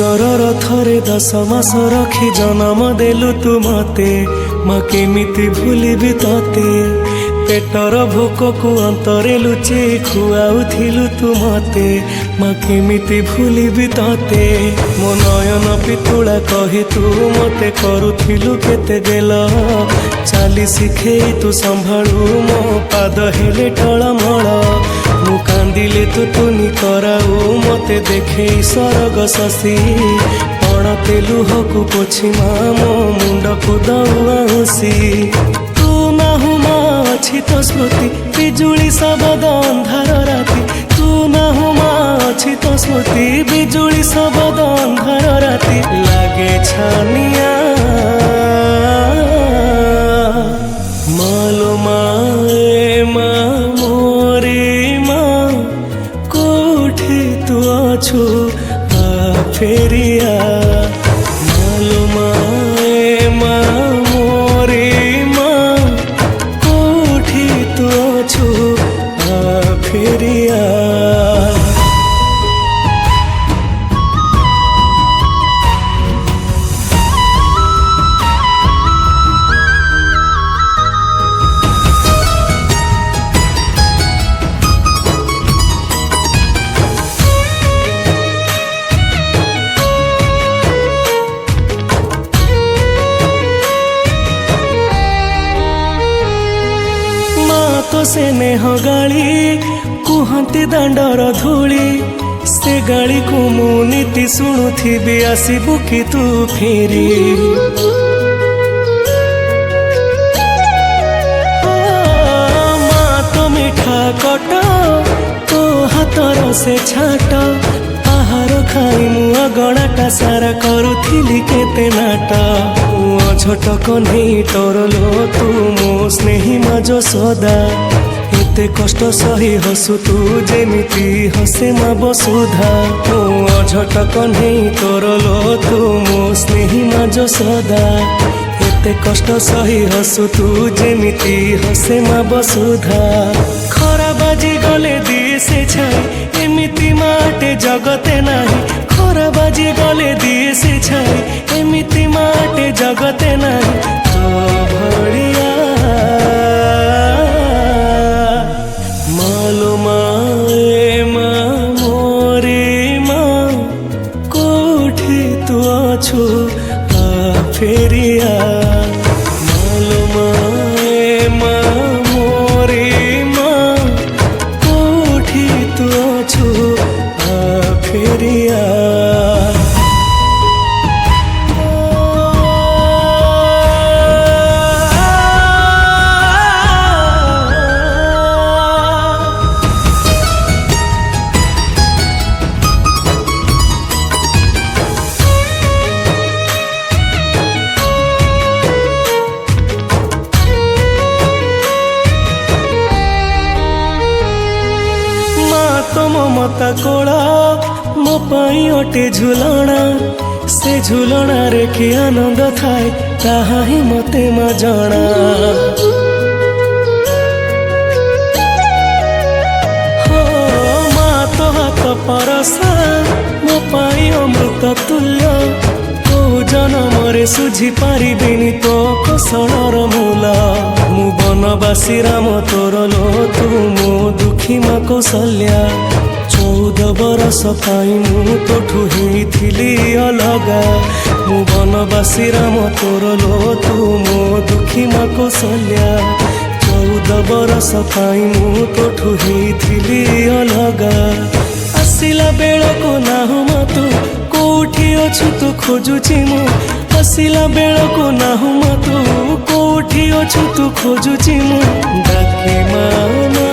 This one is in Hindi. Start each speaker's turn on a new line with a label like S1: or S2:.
S1: उदरर थरे 10 मास रखी जन्म देलु तू मते माँ केमिति भूलिबि तते पेटर भोक को अंतरे लुचे खुआउथिलु तू मते माँ केमिति भूलिबि तते मो नयन पितुला कही तू मते करुथिलु केते गेल चाली शिखे तू संभाळु मो पाद हेले टळमळ मु कांदिले तू तुनी कराऊ मते देखे सरग शशि पड़ते लुहकु पोछि मो मुंड को दउसी तू नाहु मा अछि तो स्मृति बिजुली सबद अंधार राति तू नाहु मा अछि तो स्मृति बिजुली सबद अंधार राति लागे छानिया मालो माए मा मोरे मा कोठे तू अछु आ फेरिया मालो माए मा मोरे मा कोठे तू अछु आ फेरिया तो से नेह गाली कुहती दांडर धूली से गाली को मु नीति शुणुथी आसबु कि तू फेरी माँ तो मिठा कट तो हाथर से छाट आहार खाई मु अगणाटा सारा करुथिली केते नाट छोट कन्हई तोर लो तू मो स्नेही माजो सदा एते कष्ट सही हसु तू जेमिति हसे मा बसुधा छोट कन्हई तोर लो तू मो स्नेही माजो सदा एते कष्ट सही हसु तू जेमिति हसे मा बसुधा खरा बाजी गले दिए से छाई एमिति माटे जगते नाही खरा बाजी गले दिए से छाई एमिति माटे जगते नाही तो भड़िया मालो माए मा मोरे मा कोठे तू अछु आ फेरिया मालो माए मा मोरे मा कोठे तू अछु आ फेरिया ममता कोला मो पाई अटे झुलना से झुलना रे कि आनंद थाए ताहा ही मते मा जाना हो मा तो हाथ परसा मो पाई अमृत तुल्य तो जनमरे सुझी पारिबिनी तो कोसलर मूल मु बनवासी राम तोर लो तू मो दुखी मा कौशल्या 14 बरस पाई मु तोठू हेइथिली अलगा मु बनवासी राम तोर लो तू मो दुखी मा कौशल्या 14 बरस पाई मु तोठू हेइथिली अलगा आसिला बेल को नाहु मा तू कोठी अछु तू खोजुची मु आसिला बेल को नाहु मा तू कोठी अछु तू खोजुची मु डाके माना